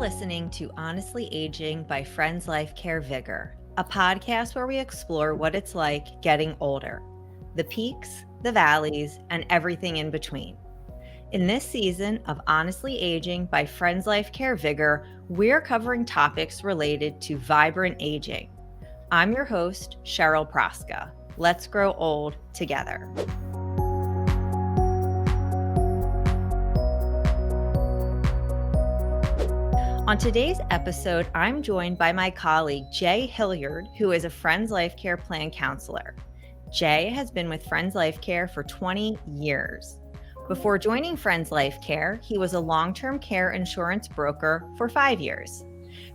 listening to Honestly Aging by Friends Life Care VigR, a podcast where we explore what it's like getting older, the peaks, the valleys, and everything in between. In this season of Honestly Aging by Friends Life Care VigR, we're covering topics related to vibrant aging. I'm your host, Cheryl Praska. Let's grow old together. On today's episode, I'm joined by my colleague, Jay Hilliard, who is a Friends Life Care plan counselor. Jay has been with Friends Life Care for 20 years. Before joining Friends Life Care, he was a long-term care insurance broker for 5 years.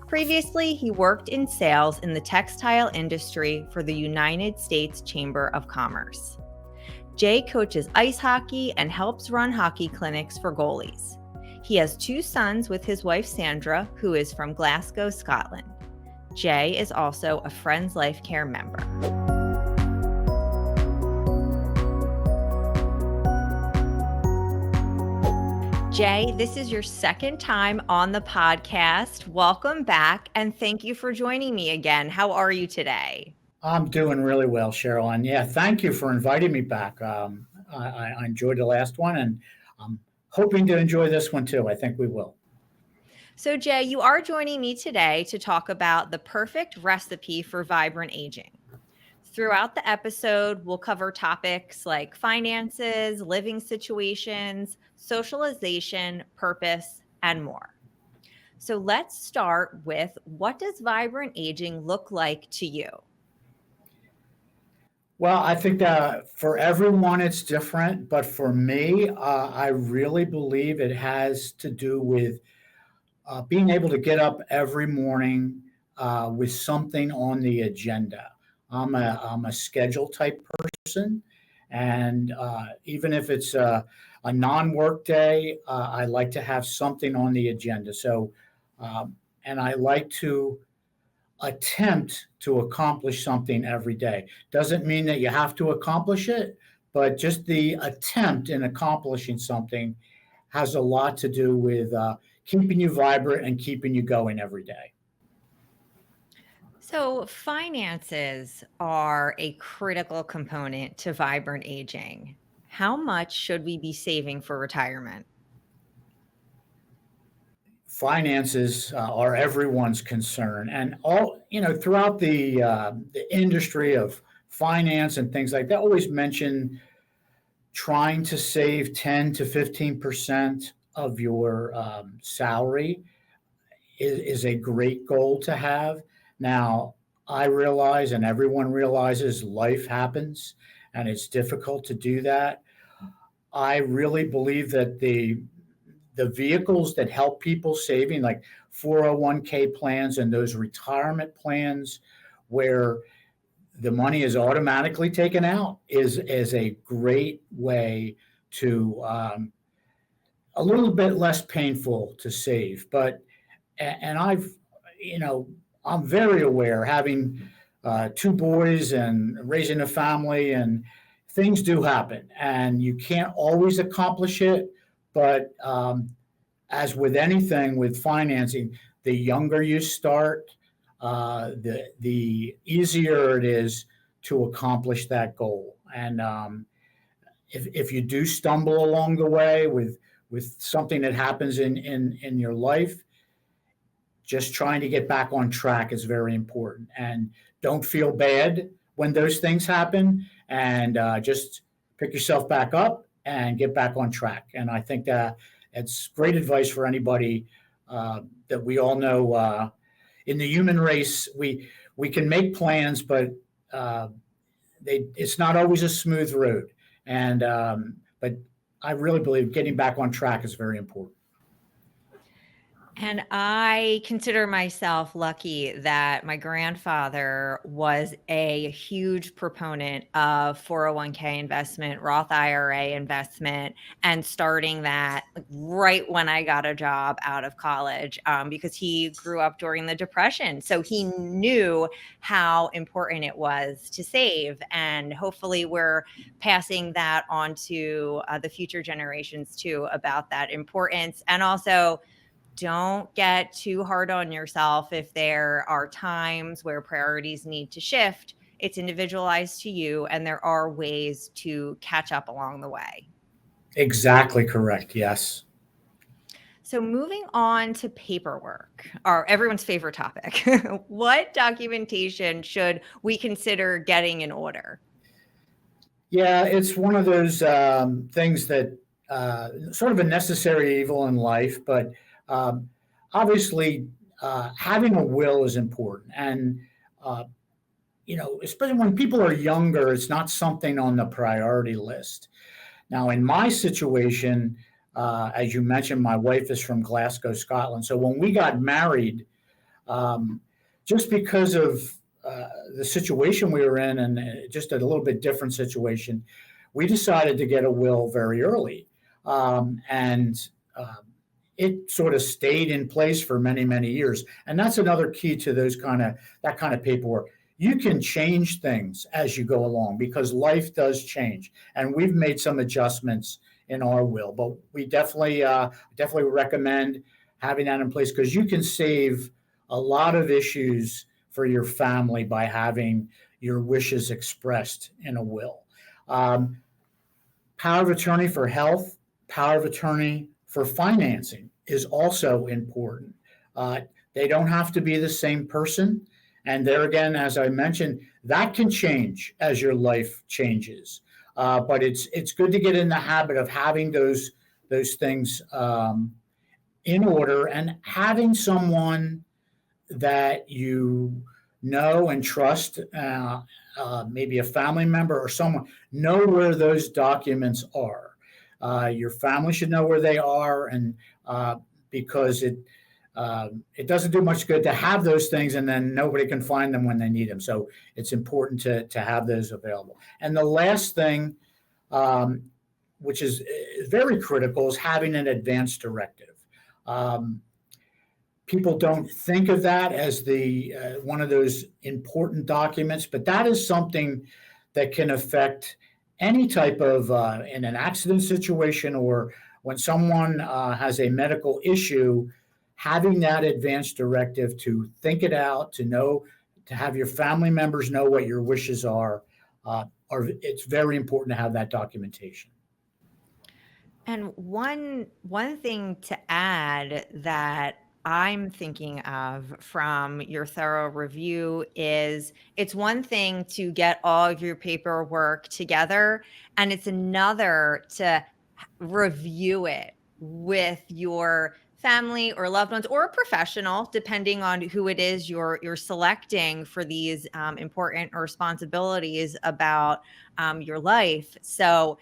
Previously, he worked in sales in the textile industry for the United States Chamber of Commerce. Jay coaches ice hockey and helps run hockey clinics for goalies. He has 2 sons with his wife, Sandra, who is from Glasgow, Scotland. Jay is also a Friends Life Care member. Jay, this is your second time on the podcast. Welcome back, and thank you for joining me again. How are you today? I'm doing really well, Cheryl. And yeah, thank you for inviting me back. I enjoyed the last one, and I'm hoping to enjoy this one too. I think we will. So, Jay, you are joining me today to talk about the perfect recipe for vibrant aging. Throughout the episode, we'll cover topics like finances, living situations, socialization, purpose, and more. So let's start with, what does vibrant aging look like to you? Well, I think that for everyone it's different, but for me, I really believe it has to do with being able to get up every morning with something on the agenda. I'm a schedule type person, and even if it's a non-work day, I like to have something on the agenda. And I like to attempt to accomplish something every day. Doesn't mean that you have to accomplish it, but just the attempt in accomplishing something has a lot to do with keeping you vibrant and keeping you going every day. So finances are a critical component to vibrant aging. How much should we be saving for retirement? Finances are everyone's concern, and all throughout the industry of finance and things like that, always mention trying to save 10 to 15% of your salary is a great goal to have. Now, I realize, and everyone realizes, life happens, and it's difficult to do that. I really believe that the vehicles that help people saving, like 401k plans and those retirement plans where the money is automatically taken out, is a great way to a little bit less painful to save. But and I'm very aware, having 2 boys and raising a family, and things do happen, and you can't always accomplish it. But as with anything with financing, the younger you start, the easier it is to accomplish that goal. And if you do stumble along the way with something that happens in your life, just trying to get back on track is very important. And don't feel bad when those things happen, and just pick yourself back up and get back on track. And I think that it's great advice for anybody that we all know. In the human race, we can make plans, but it's not always a smooth road. And but I really believe getting back on track is very important. And I consider myself lucky that my grandfather was a huge proponent of 401k investment, Roth IRA investment, and starting that right when I got a job out of college, because he grew up during the Depression. So he knew how important it was to save. And hopefully we're passing that on to the future generations too, about that importance. And also, don't get too hard on yourself if there are times where priorities need to shift. It's individualized to you, and there are ways to catch up along the way. Exactly correct. Yes. So moving on to paperwork, everyone's favorite topic. What documentation should we consider getting in order? Yeah, it's one of those things that sort of a necessary evil in life, but um, obviously having a will is important. And, uh, especially when people are younger, it's not something on the priority list. Now, in my situation, as you mentioned, my wife is from Glasgow, Scotland. So when we got married, um, just because of the situation we were in and just a little bit different situation, we decided to get a will very early. And it sort of stayed in place for many, many years. And that's another key to that kind of paperwork. You can change things as you go along because life does change. And we've made some adjustments in our will, but we definitely recommend having that in place because you can save a lot of issues for your family by having your wishes expressed in a will. Um, Power of attorney for health, power of attorney for financing is also important. Uh, they don't have to be the same person. And there again, as I mentioned, that can change as your life changes. But it's good to get in the habit of having those things in order and having someone that you know and trust, maybe a family member or someone, know where those documents are. Your family should know where they are, and because it doesn't do much good to have those things and then nobody can find them when they need them. So it's important to have those available. And the last thing, which is very critical, is having an advance directive. Um, People don't think of that as the one of those important documents, but that is something that can affect any type of in an accident situation or when someone has a medical issue. Having that advance directive to think it out, to know, to have your family members know what your wishes are it's very important to have that documentation. And one thing to add that I'm thinking of from your thorough review is it's one thing to get all of your paperwork together, and it's another to review it with your family or loved ones or a professional, depending on who it is you're selecting for these important responsibilities about your life. So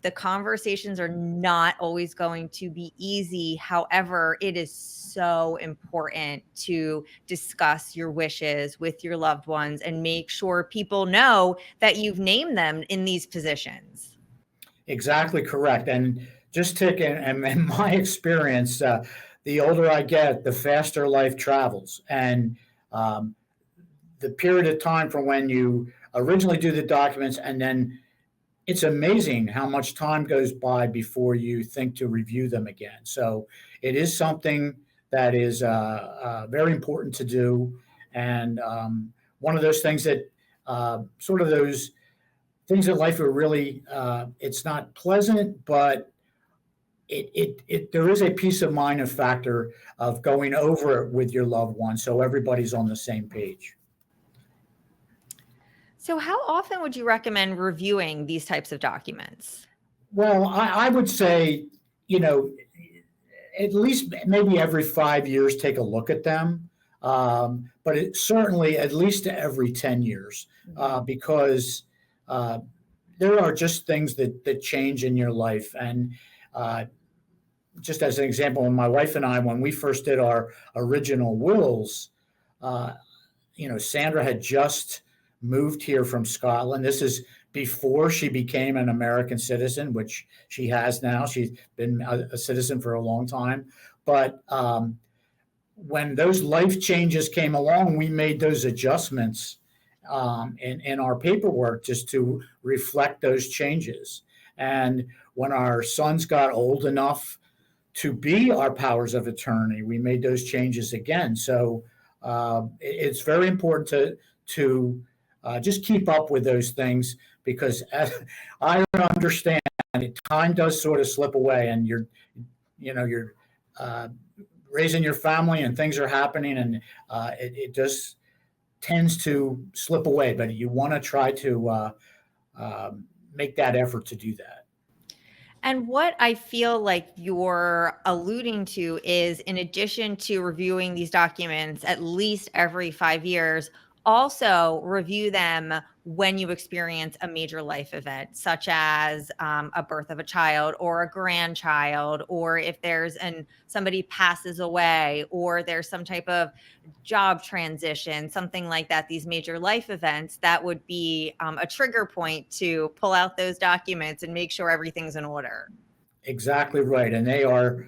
the conversations are not always going to be easy. However, it is so important to discuss your wishes with your loved ones and make sure people know that you've named them in these positions. Exactly correct. And just take and in my experience, the older I get, the faster life travels. And um, the period of time from when you originally do the documents and then it's amazing how much time goes by before you think to review them again. So it is something that is very important to do. And one of those things that sort of those things in life are really, it's not pleasant, but there is a peace of mind and factor of going over it with your loved one so everybody's on the same page. So, how often would you recommend reviewing these types of documents? Well, I would say, you know, at least maybe every 5 years, take a look at them. But it certainly at least every 10 years, because uh, there are just things that change in your life. And uh, just as an example, when my wife and I, when we first did our original wills, uh, Sandra had just moved here from Scotland. This is before she became an American citizen, which she has now. She's been a citizen for a long time. But when those life changes came along, we made those adjustments in our paperwork just to reflect those changes. And when our sons got old enough to be our powers of attorney. We made those changes again. So it's very important to just keep up with those things, because I understand time does sort of slip away, and you're uh, raising your family and things are happening, and it just tends to slip away. But you want to try to make that effort to do that. And what I feel like you're alluding to is, in addition to reviewing these documents at least every 5 years, also review them when you experience a major life event, such as a birth of a child or a grandchild, or if somebody passes away, or there's some type of job transition, something like that. These major life events, that would be a trigger point to pull out those documents and make sure everything's in order. Exactly right. And they are,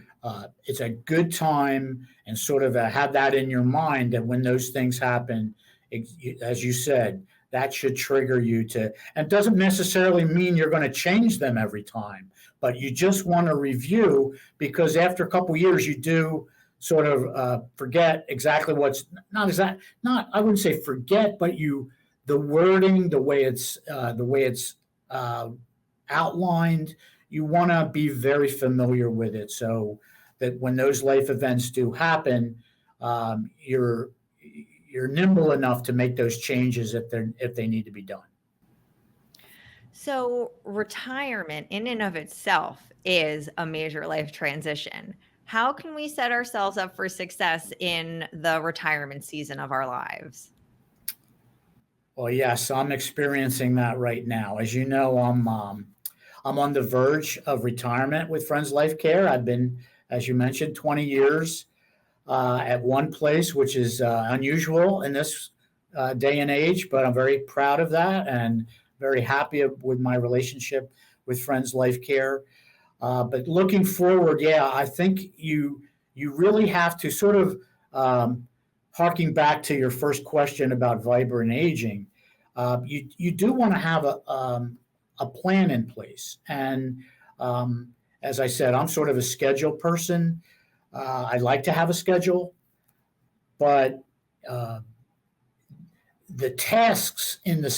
it's a good time, and sort of have that in your mind that when those things happen, as you said, that should trigger you to, and it doesn't necessarily mean you're going to change them every time, but you just want to review, because after a couple of years, you do sort of forget exactly what's not, I wouldn't say forget, but the wording, the way it's outlined, you want to be very familiar with it, so that when those life events do happen, you're nimble enough to make those changes if they need to be done. So, retirement in and of itself is a major life transition. How can we set ourselves up for success in the retirement season of our lives? Well, yes, I'm experiencing that right now. As you know, I'm on the verge of retirement with Friends Life Care. I've been, as you mentioned, 20 years at one place, which is unusual in this day and age, but I'm very proud of that and very happy with my relationship with Friends Life Care. But looking forward, yeah, I think you really have to sort of, harking back to your first question about vibrant aging, you do want to have a plan in place. And as I said, I'm sort of a schedule person. I like to have a schedule, but the tasks in the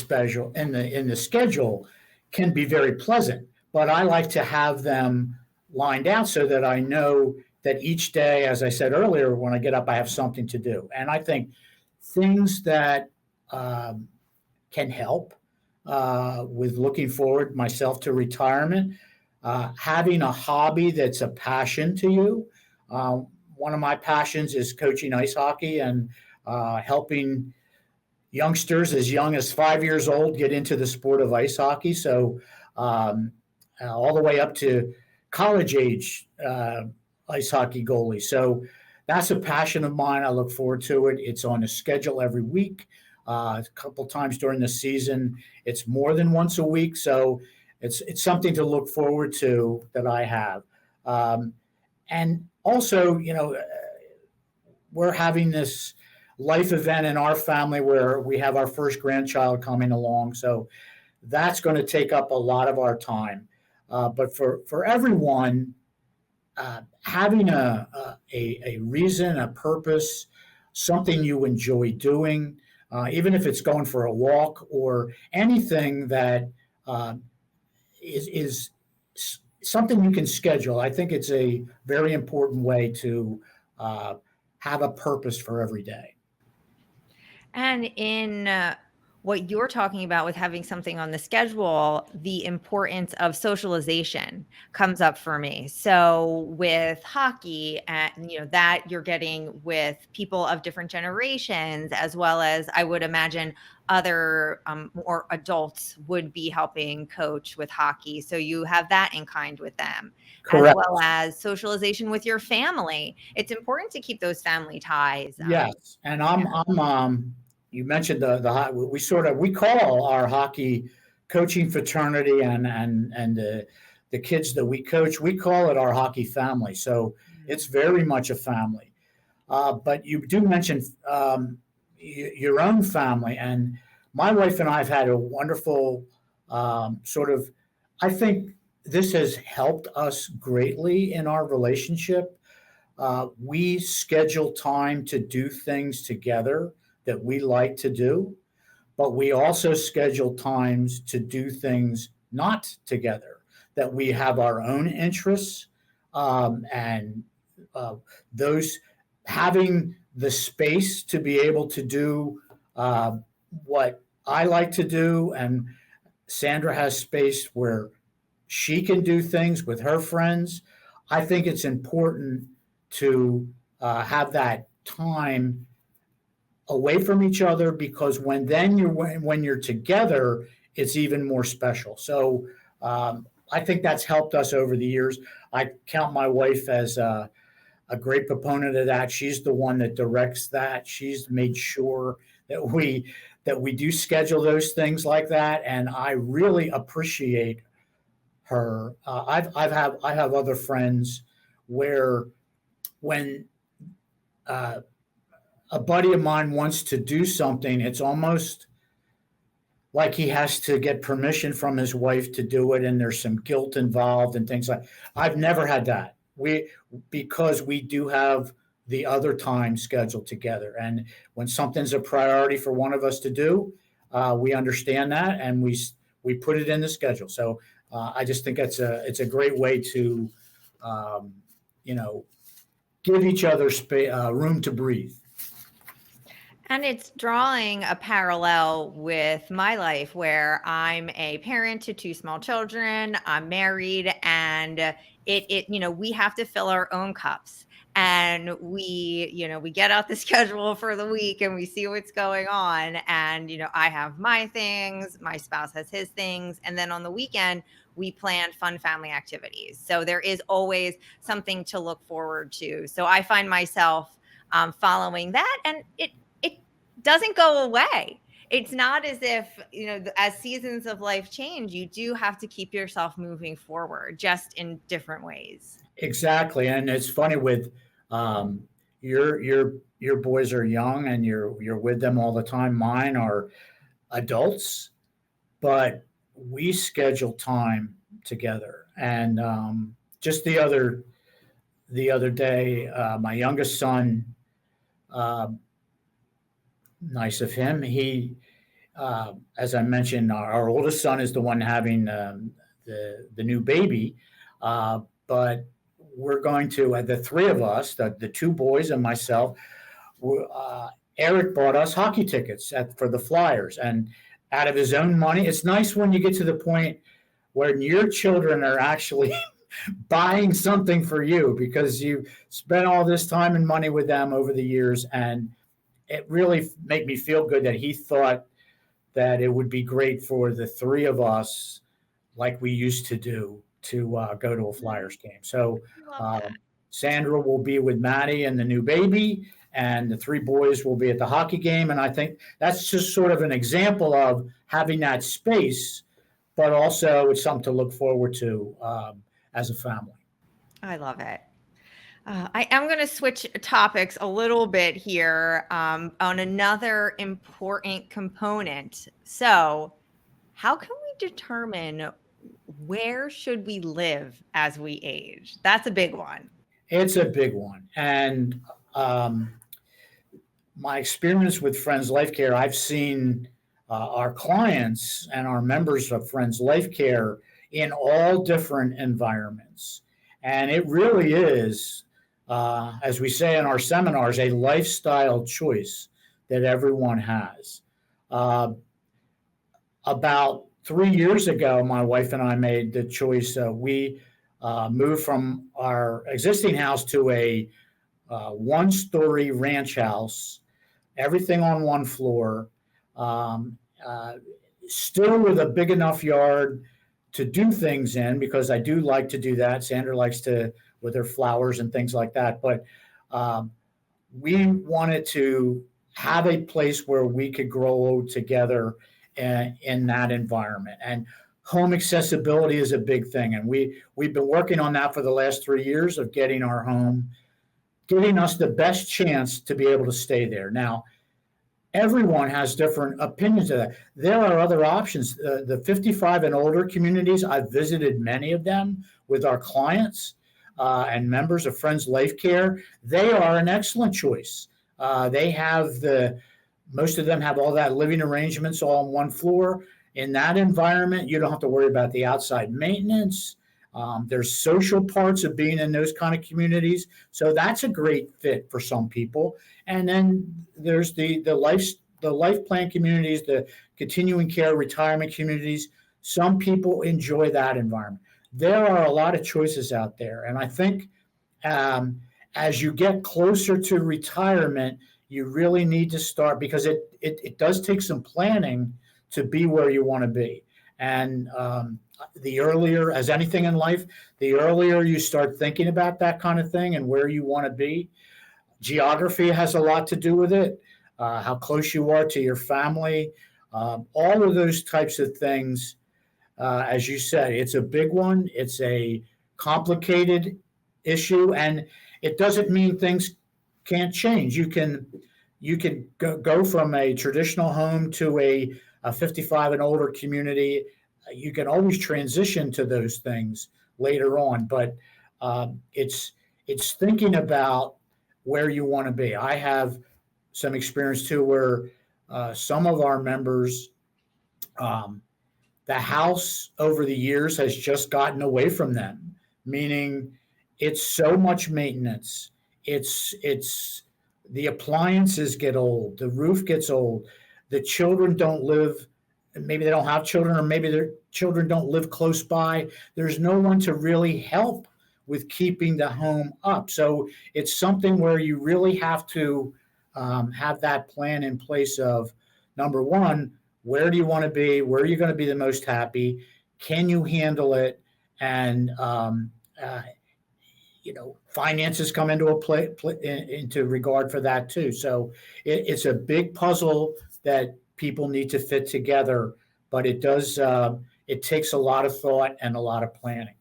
schedule can be very pleasant. But I like to have them lined out so that I know that each day, as I said earlier, when I get up, I have something to do. And I think things that can help with looking forward myself to retirement, having a hobby that's a passion to you. One of my passions is coaching ice hockey and helping youngsters as young as 5 years old get into the sport of ice hockey. So all the way up to college age ice hockey goalie. So that's a passion of mine. I look forward to it. It's on a schedule every week. A couple times during the season, it's more than once a week. So it's something to look forward to that I have. And also, we're having this life event in our family where we have our first grandchild coming along. So that's going to take up a lot of our time. But for everyone, having a reason, a purpose, something you enjoy doing, even if it's going for a walk or anything that is something you can schedule. I think it's a very important way to have a purpose for every day. And in what you're talking about with having something on the schedule, the importance of socialization comes up for me. So with hockey, and that you're getting with people of different generations, as well as I would imagine other more adults would be helping coach with hockey. So you have that in kind with them. Correct. As well as socialization with your family. It's important to keep those family ties. Yes, and I'm you mentioned we call our hockey coaching fraternity and the kids that we coach, we call it our hockey family. So it's very much a family. But you do mention your own family, and my wife and I have had a wonderful I think this has helped us greatly in our relationship. We schedule time to do things together that we like to do, but we also schedule times to do things not together, that we have our own interests, and uh, those having the space to be able to do uh, what I like to do, and Sandra has space where she can do things with her friends. I think it's important to have that time away from each other, because when you're together, it's even more special. So I think that's helped us over the years. I count my wife as a great proponent of that. She's the one that directs that. She's made sure that we do schedule those things like that, and I really appreciate her. I have other friends where when uh, a buddy of mine wants to do something, it's almost like he has to get permission from his wife to do it, and there's some guilt involved and things like. I've never had that. Because we do have the other time scheduled together, and when something's a priority for one of us to do, we understand that, and we put it in the schedule. So I just think it's a great way to, um, you know, give each other room to breathe. And it's drawing a parallel with my life where I'm a parent to two small children, I'm married, and we have to fill our own cups. And we get out the schedule for the week and we see what's going on. And, I have my things, my spouse has his things. And then on the weekend, we plan fun family activities. So there is always something to look forward to. So I find myself following that, and it doesn't go away. It's not as if, as seasons of life change, you do have to keep yourself moving forward, just in different ways. Exactly, and it's funny with um, your boys are young and you're with them all the time. Mine are adults, but we schedule time together. And just the other day, my youngest son, uh, nice of him. As I mentioned, our oldest son is the one having the new baby, but we're going to the three of us, the two boys and myself. Eric bought us hockey tickets for the Flyers, and out of his own money. It's nice when you get to the point where your children are actually buying something for you because you spent all this time and money with them over the years, and it really made me feel good that he thought that it would be great for the three of us, like we used to do, to go to a Flyers game. So Love that. um, Sandra will be with Maddie and the new baby, and the three boys will be at the hockey game. And I think that's just sort of an example of having that space, but also it's something to look forward to as a family. I love it. I am going to switch topics a little bit here on another important component. So, how can we determine where should we live as we age? That's a big one. It's a big one. And um, my experience with Friends Life Care, I've seen our clients and our members of Friends Life Care in all different environments. And it really is, as we say in our seminars, a lifestyle choice that everyone has. Uh, about 3 years ago, my wife and I made the choice. We moved from our existing house to a one-story ranch house, everything on one floor, um, uh, still with a big enough yard to do things in, because I do like to do that. Sandra likes to with her flowers and things like that. But um, we wanted to have a place where we could grow together in that environment. And home accessibility is a big thing. And we've been working on that for the last 3 years of getting our home, giving us the best chance to be able to stay there. Now, everyone has different opinions of that. There are other options. The 55 and older communities, I've visited many of them with our clients and members of Friends Life Care. They are an excellent choice. They have most of them have all that living arrangements all on one floor. In that environment, you don't have to worry about the outside maintenance. There's social parts of being in those kind of communities. So that's a great fit for some people. And then there's the life plan communities, the continuing care retirement communities. Some people enjoy that environment. There are a lot of choices out there, and I think as you get closer to retirement, you really need to start, because it does take some planning to be where you want to be. And the earlier, as anything in life, the earlier you start thinking about that kind of thing and where you want to be. Geography has a lot to do with it, how close you are to your family, all of those types of things. As you said, it's a big one. It's a complicated issue, and it doesn't mean things can't change. You can go from a traditional home to a 55 and older community. You can always transition to those things later on, but it's thinking about where you want to be. I have some experience too, where some of our members, the house over the years has just gotten away from them, meaning it's so much maintenance. It's the appliances get old, the roof gets old, the children don't live, maybe they don't have children, or maybe their children don't live close by. There's no one to really help with keeping the home up. So it's something where you really have to have that plan in place of, number one, where do you want to be? Where are you going to be the most happy? Can you handle it? And finances come into into regard for that too. So it's a big puzzle that people need to fit together, but it does. It takes a lot of thought and a lot of planning.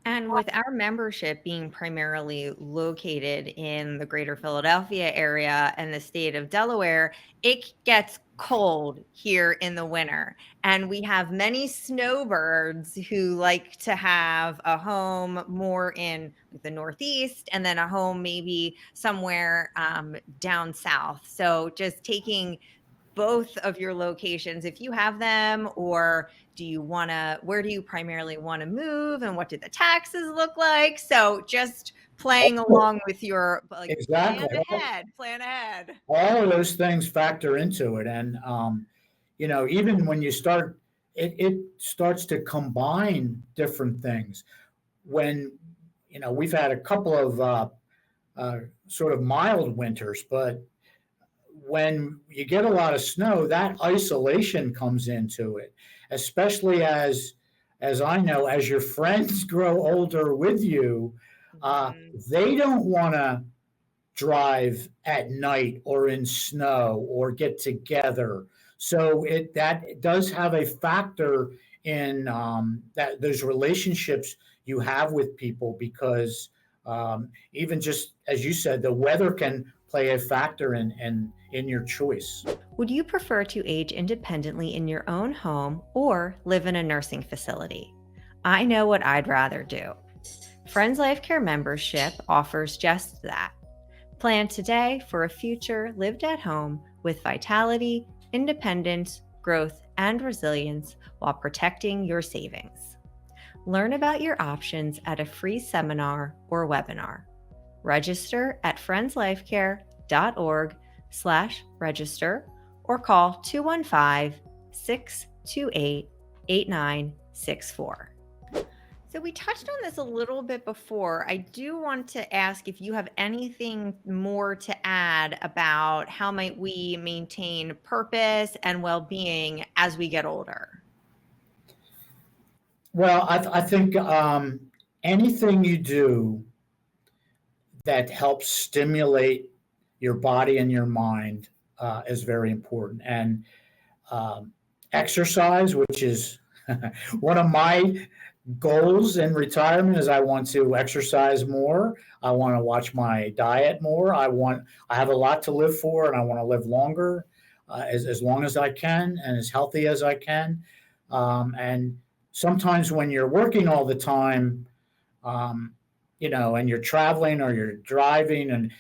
And with our membership being primarily located in the greater Philadelphia area and the state of Delaware, it gets cold here in the winter. And we have many snowbirds who like to have a home more in the Northeast, and then a home maybe somewhere down south. So just taking both of your locations, if you have them, or where do you primarily want to move, and what do the taxes look like? So just playing along with your exactly plan ahead. All of those things factor into it. And even when you start, it starts to combine different things. When we've had a couple of sort of mild winters, but when you get a lot of snow, that isolation comes into it, especially as I know, as your friends grow older with you, they don't want to drive at night or in snow or get together. So that does have a factor in that those relationships you have with people, because even just as you said, the weather can play a factor in your choice. Would you prefer to age independently in your own home or live in a nursing facility? I know what I'd rather do. Friends Life Care membership offers just that. Plan today for a future lived at home with vitality, independence, growth, and resilience while protecting your savings. Learn about your options at a free seminar or webinar. Register at friendslifecare.org/register or call 215-628-8964. So we touched on this a little bit before. I do want to ask if you have anything more to add about how might we maintain purpose and well-being as we get older. Well, I think anything you do that helps stimulate your body and your mind is very important. And exercise, which is one of my goals in retirement is I want to exercise more. I want to watch my diet more. I have a lot to live for, and I want to live longer, as long as I can and as healthy as I can. And sometimes when you're working all the time, um, and you're traveling or you're driving, and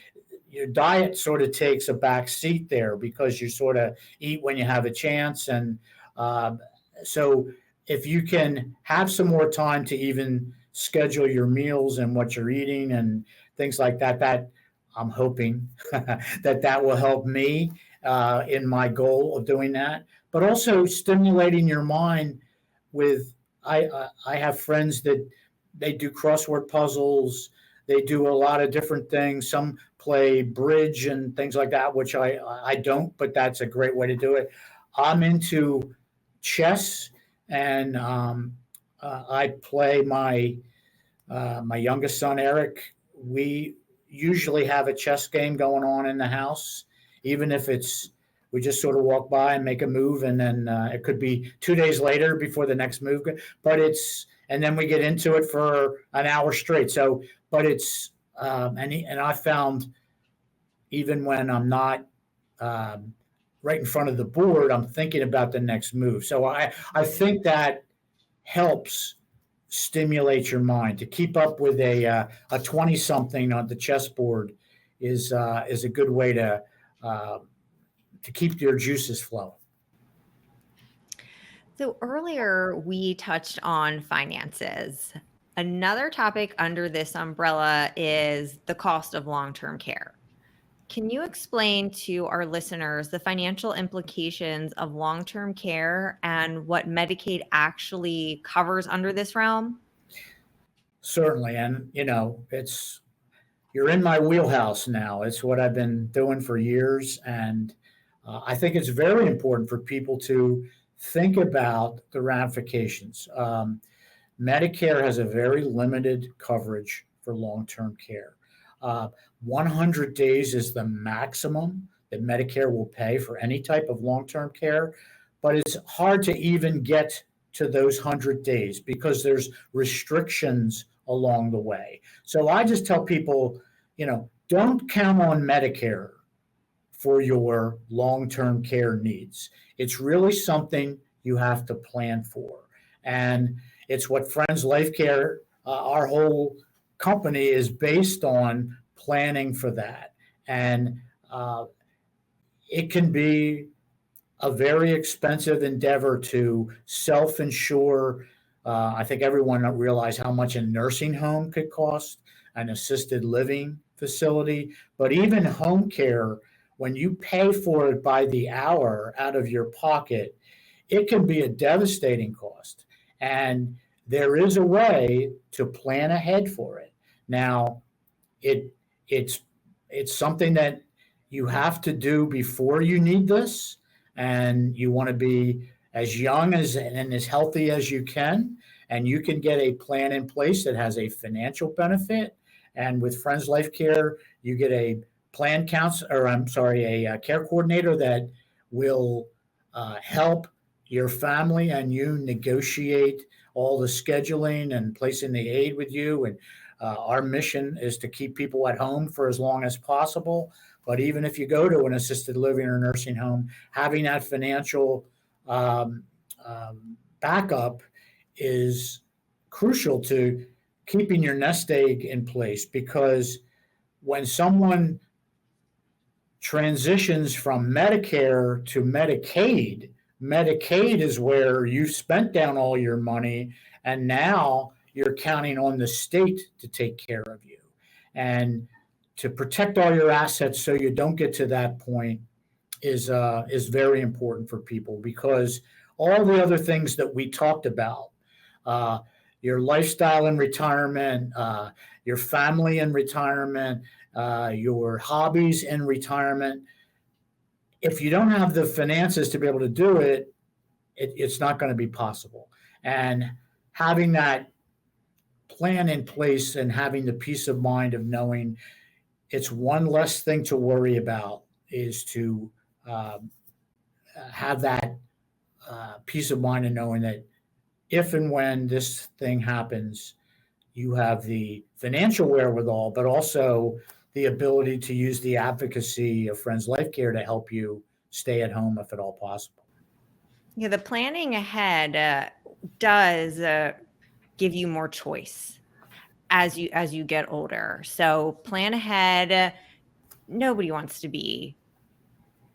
your diet sort of takes a back seat there because you sort of eat when you have a chance. And uh, so if you can have some more time to even schedule your meals and what you're eating and things like that, that I'm hoping that will help me in my goal of doing that. But also stimulating your mind with I have friends that they do crossword puzzles. They do a lot of different things. Some play bridge and things like that, which I don't, but that's a great way to do it. I'm into chess, and I play my youngest son Eric. We usually have a chess game going on in the house, even if it's we just sort of walk by and make a move, and then it could be 2 days later before the next move. But and then we get into it for an hour straight. So, but it's and I found even when I'm not um, right in front of the board, I'm thinking about the next move. So I think that helps stimulate your mind to keep up with a 20 something on the chessboard is a good way uh, to keep your juices flowing. So earlier we touched on finances. Another topic under this umbrella is the cost of long-term care. Can you explain to our listeners the financial implications of long-term care and what Medicaid actually covers under this realm? Certainly, and it's you're in my wheelhouse now. It's what I've been doing for years, and I think it's very important for people to think about the ramifications. Medicare has a very limited coverage for long-term care. Uh, 100 days is the maximum that Medicare will pay for any type of long-term care, but it's hard to even get to those 100 days because there's restrictions along the way. So I just tell people, don't count on Medicare for your long-term care needs. It's really something you have to plan for. And it's what Friends Life Care, our whole company is based on planning for that. And uh, it can be a very expensive endeavor to self-insure. I think everyone realized how much a nursing home could cost, an assisted living facility, but even home care, when you pay for it by the hour out of your pocket, it can be a devastating cost. And there is a way to plan ahead for it. Now, it it's it's something that you have to do before you need this, and you want to be as young as and as healthy as you can, and you can get a plan in place that has a financial benefit. And with Friends Life Care, you get a plan counselor, or I'm sorry, a care coordinator that will help your family and you negotiate all the scheduling and placing the aid with you. And our mission is to keep people at home for as long as possible. But even if you go to an assisted living or nursing home, having that financial um, backup is crucial to keeping your nest egg in place, because when someone transitions from Medicare to Medicaid, Medicaid is where you spent down all your money, and now you're counting on the state to take care of you and to protect all your assets so you don't get to that point is very important for people, because all the other things that we talked about, uh, your lifestyle in retirement, your family in retirement, your hobbies in retirement. If you don't have the finances to be able to do it, it's not going to be possible. And having that plan in place and having the peace of mind of knowing it's one less thing to worry about is to um, have that peace of mind and knowing that if and when this thing happens, you have the financial wherewithal, but also the ability to use the advocacy of Friends Life Care to help you stay at home if at all possible. Yeah, the planning ahead does give you more choice as you get older. So plan ahead. Nobody wants to be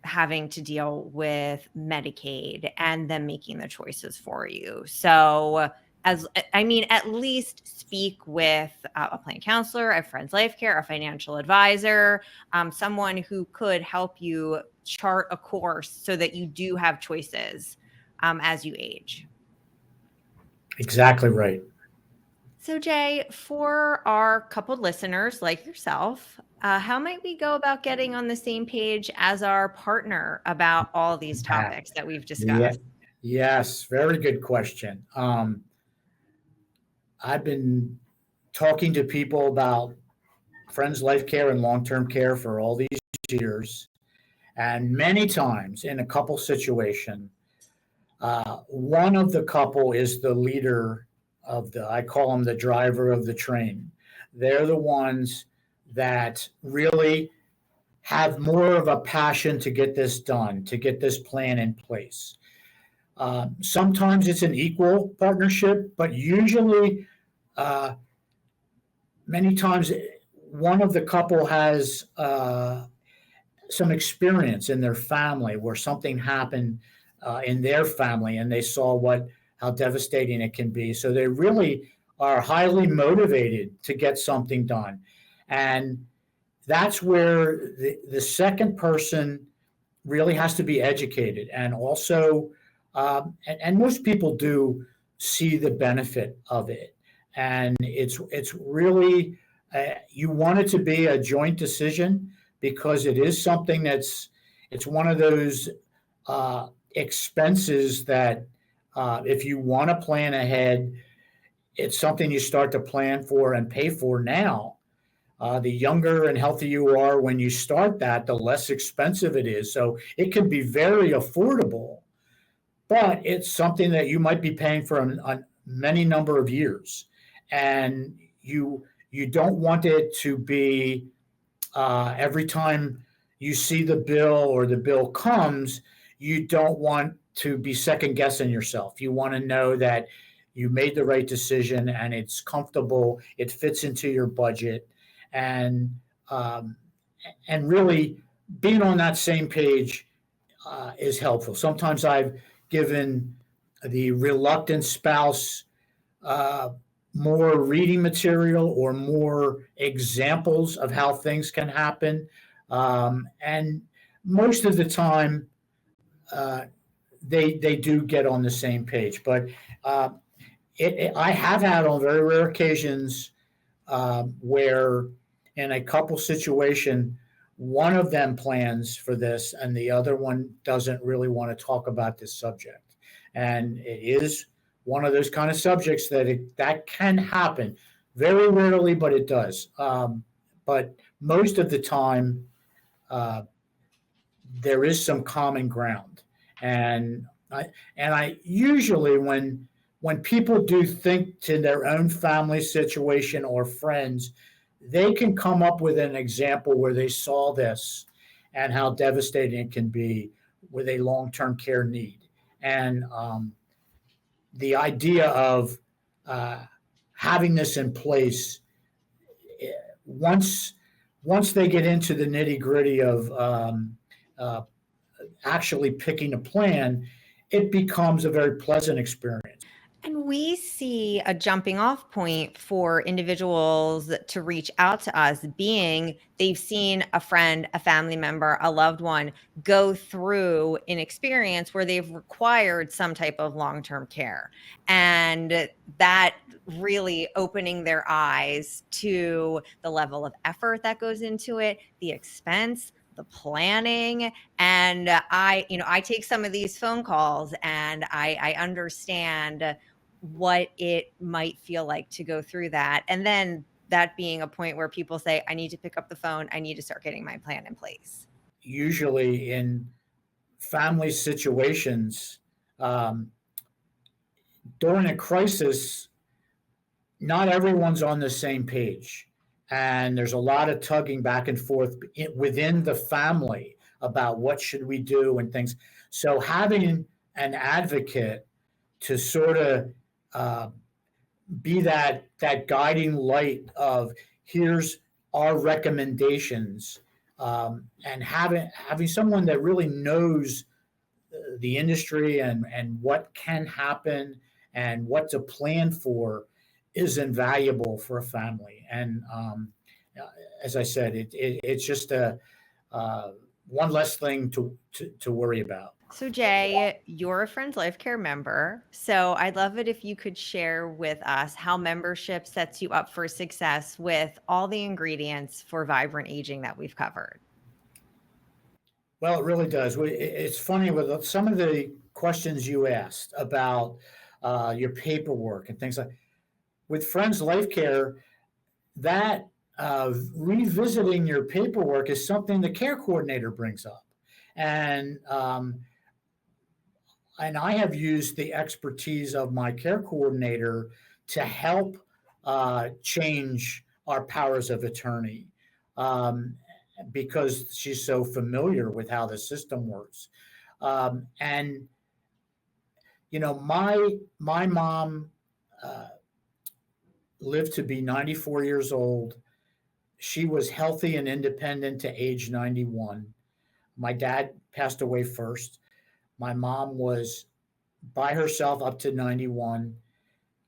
having to deal with Medicaid and them making the choices for you. So at least speak with a plan counselor, a Friends Life Care, a financial advisor, someone who could help you chart a course so that you do have choices as you age. Exactly right. So, Jay, for our coupled listeners like yourself, how might we go about getting on the same page as our partner about all these Ah, topics that we've yeah. discussed? Yes. Very good question. I've been talking to people about Friends Life Care and long term care for all these years. And many times in a couple situation, one of the couple is the leader of I call them the driver of the train. They're the ones that really have more of a passion to get this done, to get this plan in place. Sometimes it's an equal partnership, but usually, uh, many times, one of the couple has some experience in their family where something happened in their family and they saw how devastating it can be. So they really are highly motivated to get something done. And that's where the second person really has to be educated and also and most people do see the benefit of it, and it's really you want it to be a joint decision because it is something it's one of those expenses that if you want to plan ahead, it's something you start to plan for and pay for now. The younger and healthier you are when you start that, the less expensive it is. So it can be very affordable, but it's something that you might be paying for on many number of years, and you don't want it to be every time you see the bill or the bill comes, you don't want to be second guessing yourself. You want to know that you made the right decision and it's comfortable, it fits into your budget, and um, and really being on that same page is helpful. Sometimes I've given the reluctant spouse uh, more reading material or more examples of how things can happen. And most of the time, uh, they do get on the same page. But uh, I have had on very rare occasions where in a couple situation, one of them plans for this and the other one doesn't really want to talk about this subject. And it is one of those kind of subjects that can happen very rarely, but it does. But most of the time, uh, there is some common ground, and I usually when people do think to their own family situation or friends, they can come up with an example where they saw this and how devastating it can be with a long-term care need. And the idea of uh, having this in place eh, once once they get into the nitty gritty of uh, actually picking a plan, it becomes a very pleasant experience. And we see a jumping off point for individuals to reach out to us being they've seen a friend, a family member, a loved one go through an experience where they've required some type of long term care. And that really opening their eyes to the level of effort that goes into it, the expense, the planning. And I take some of these phone calls and I understand what it might feel like to go through that. And then that being a point where people say, I need to pick up the phone, I need to start getting my plan in place. Usually, in family situations, um, during a crisis, not everyone's on the same page. And there's a lot of tugging back and forth within the family about what should we do and things. So having an advocate to sort of uh, be that guiding light of here's our recommendations, and having someone that really knows the industry and what can happen and what to plan for is invaluable for a family. And as I said, it's just a one less thing to worry about. So, Jay, you're a Friends Life Care member. So, I'd love it if you could share with us how membership sets you up for success with all the ingredients for vibrant aging that we've covered. Well, it really does. It's funny with some of the questions you asked about your paperwork and things like. With Friends Life Care, that revisiting your paperwork is something the care coordinator brings up, and I have used the expertise of my care coordinator to help change our powers of attorney, um, because she's so familiar with how the system works. And my mom uh, lived to be 94 years old. She was healthy and independent to age 91. My dad passed away first. My mom was by herself up to 91.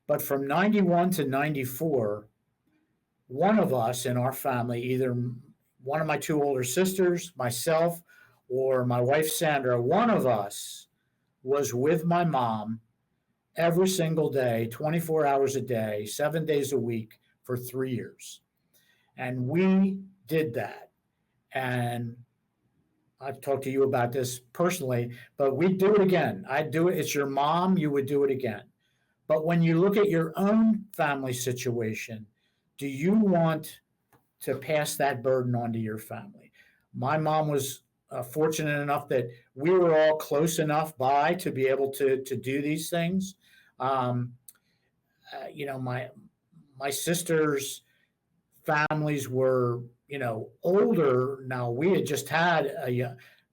But from 91 to 94, one of us in our family, either one of my two older sisters, myself, or my wife Sandra, one of us was with my mom every single day, 24 hours a day, 7 days a week for 3 years. And we did that. And I've talked to you about this personally, but we'd do it again. I'd do it. It's your mom, you would do it again. But when you look at your own family situation, do you want to pass that burden on to your family? My mom was fortunate enough that we were all close enough by to be able to do these things. Um, my sisters' families were older. Now we had just had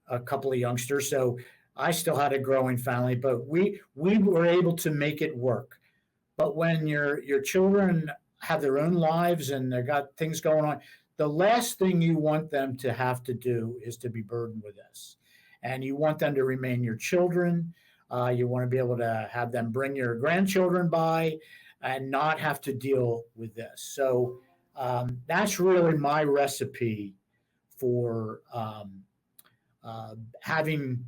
a couple of youngsters, so I still had a growing family, but we were able to make it work. But when your children have their own lives and they've got things going on, the last thing you want them to have to do is to be burdened with this. And you want them to remain your children. You want to be able to have them bring your grandchildren by and not have to deal with this. So that's really my recipe for having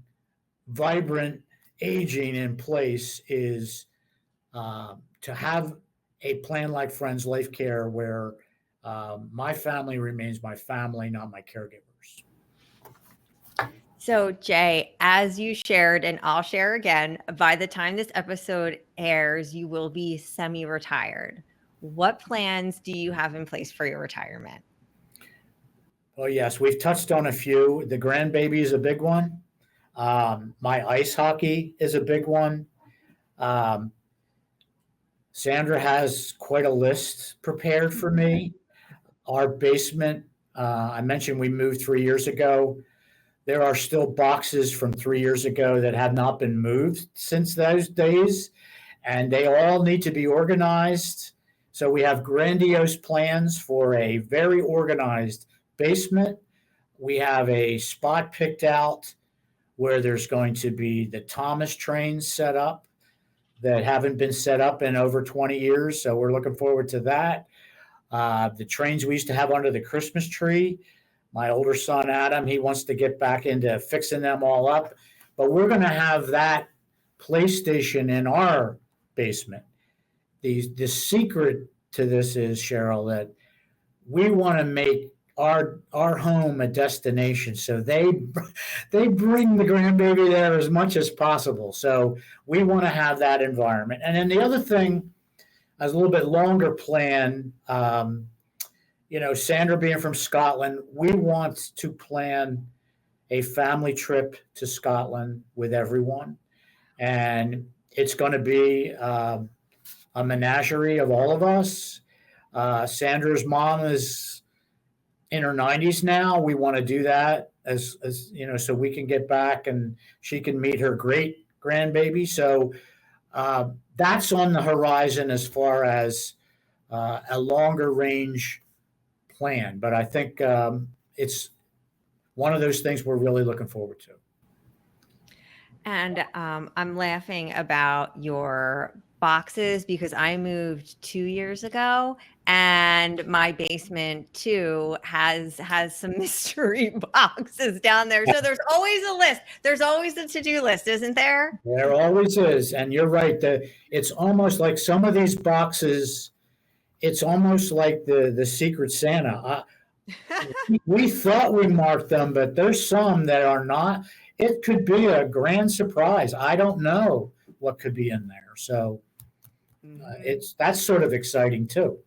vibrant aging in place is to have a plan like Friends Life Care where my family remains my family, not my caregivers. So, Jay, as you shared, and I'll share again, by the time this episode airs, you will be semi retired. What plans do you have in place for your retirement? Well, yes, we've touched on a few. The grandbaby is a big one. My ice hockey is a big one. Um, Sandra has quite a list prepared for me. Our basement, I mentioned we moved 3 years ago. There are still boxes from 3 years ago that have not been moved since those days, and they all need to be organized. So we have grandiose plans for a very organized basement. We have a spot picked out where there's going to be the Thomas trains set up that haven't been set up in over 20 years. So we're looking forward to that. The trains we used to have under the Christmas tree. My older son, Adam, he wants to get back into fixing them all up. But we're going to have that PlayStation in our basement. The secret to this is, Cheryl, that we want to make our home a destination. So they bring the grandbaby there as much as possible. So we want to have that environment. And then the other thing, as a little bit longer plan, Sandra being from Scotland, we want to plan a family trip to Scotland with everyone. And it's going to be a menagerie of all of us. Sandra's mom is in her 90s now. We want to do that as you know, so we can get back and she can meet her great grandbaby. So that's on the horizon as far as a longer range plan. But I think it's one of those things we're really looking forward to. And I'm laughing about your boxes because I moved 2 years ago, and my basement too has some mystery boxes down there. So there's always a list. There's always a to-do list, isn't there? There always is, and you're right. It's almost like some of these boxes. It's almost like the Secret Santa. We thought we marked them, but there's some that are not. It could be a grand surprise. I don't know what could be in there. So that's sort of exciting too.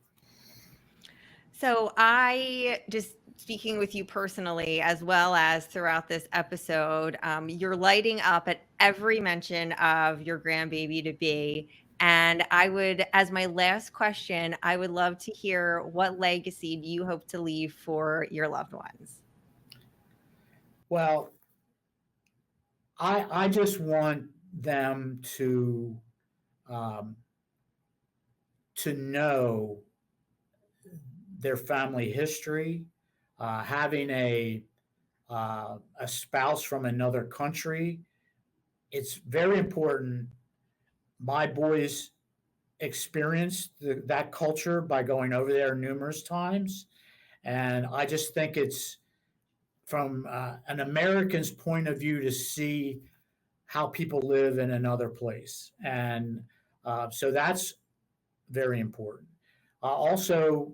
So I just speaking with you personally, as well as throughout this episode, you're lighting up at every mention of your grandbaby to be. And I would, as my last question, I would love to hear, what legacy do you hope to leave for your loved ones? Well, I just want them to know their family history, having a spouse from another country. It's very important. My boys experienced that culture by going over there numerous times, and I just think it's from an American's point of view to see how people live in another place, and so that's very important. Also,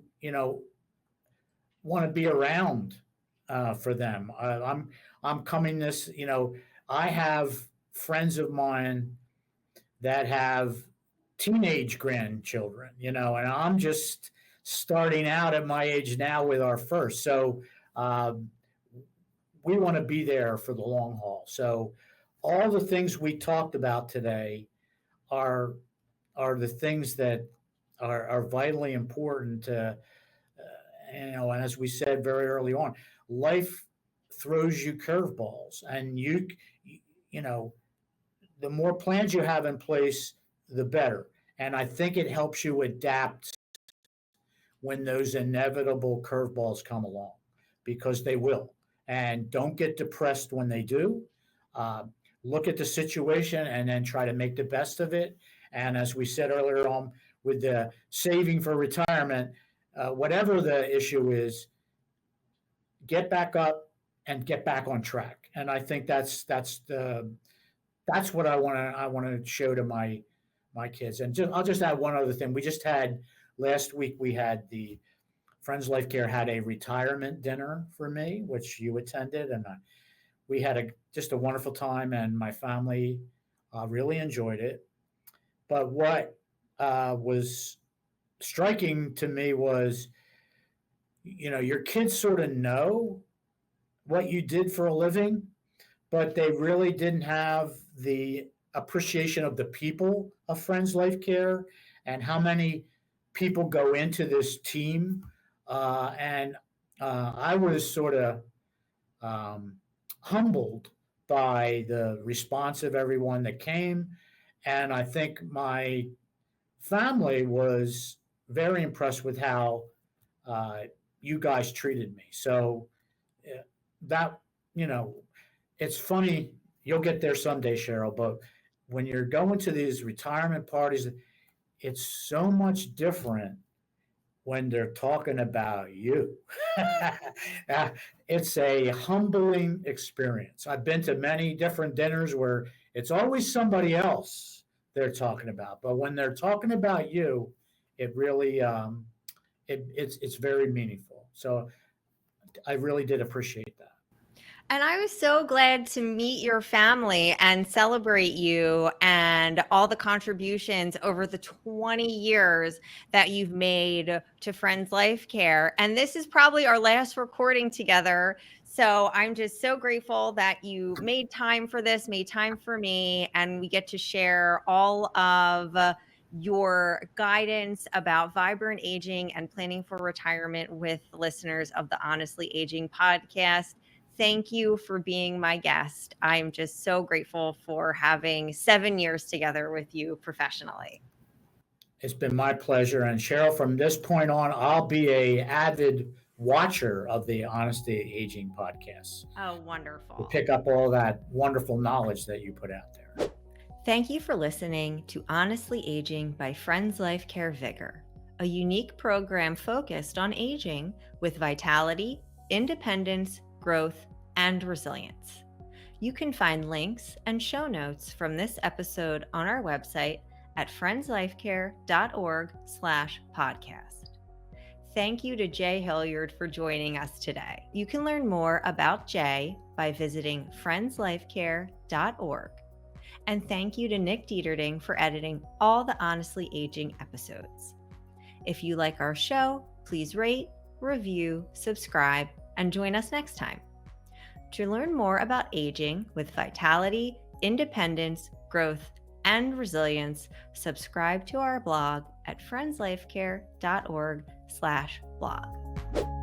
want to be around for them. I'm coming this. I have friends of mine that have teenage grandchildren. And I'm just starting out at my age now with our first. So we want to be there for the long haul. So all the things we talked about today are the things that are vitally important to, and as we said very early on, life throws you curveballs, and the more plans you have in place, the better. And I think it helps you adapt when those inevitable curveballs come along, because they will. And don't get depressed when they do. Look at the situation and then try to make the best of it. And as we said earlier on, with the saving for retirement, whatever the issue is, get back up and get back on track. And I think that's what I want to show to my kids. And I'll just add one other thing. We just had last week. We had the Friends Life Care had a retirement dinner for me, which you attended, and we had just a wonderful time, and my family really enjoyed it. But what was striking to me was, your kids sort of know what you did for a living, but they really didn't have the appreciation of the people of Friends Life Care and how many people go into this team. And I was sort of humbled by the response of everyone that came. And I think my family was very impressed with how you guys treated me. So that, it's funny. You'll get there someday, Cheryl, but when you're going to these retirement parties, it's so much different when they're talking about you. It's a humbling experience. I've been to many different dinners where it's always somebody else they're talking about, but when they're talking about you, it really it's very meaningful. So I really did appreciate that. And I was so glad to meet your family and celebrate you and all the contributions over the 20 years that you've made to Friends Life Care. And this is probably our last recording together. So I'm just so grateful that you made time for this, made time for me, and we get to share all of your guidance about vibrant aging and planning for retirement with listeners of the Honestly Aging podcast. Thank you for being my guest. I'm just so grateful for having 7 years together with you professionally. It's been my pleasure. And Cheryl, from this point on, I'll be a avid watcher of the Honesty Aging podcast Oh, to wonderful. pick up all that wonderful knowledge that you put out there. Thank you for listening to Honestly Aging by Friends Life Care VigR, a unique program focused on aging with vitality, independence, growth, and resilience. You can find links and show notes from this episode on our website at friendslifecare.org/podcast. Thank you to Jay Hilliard for joining us today. You can learn more about Jay by visiting friendslifecare.org. And thank you to Nick Dieterding for editing all the Honestly Aging episodes. If you like our show, please rate, review, subscribe, and join us next time. To learn more about aging with vitality, independence, growth, and resilience, subscribe to our blog at friendslifecare.org/blog.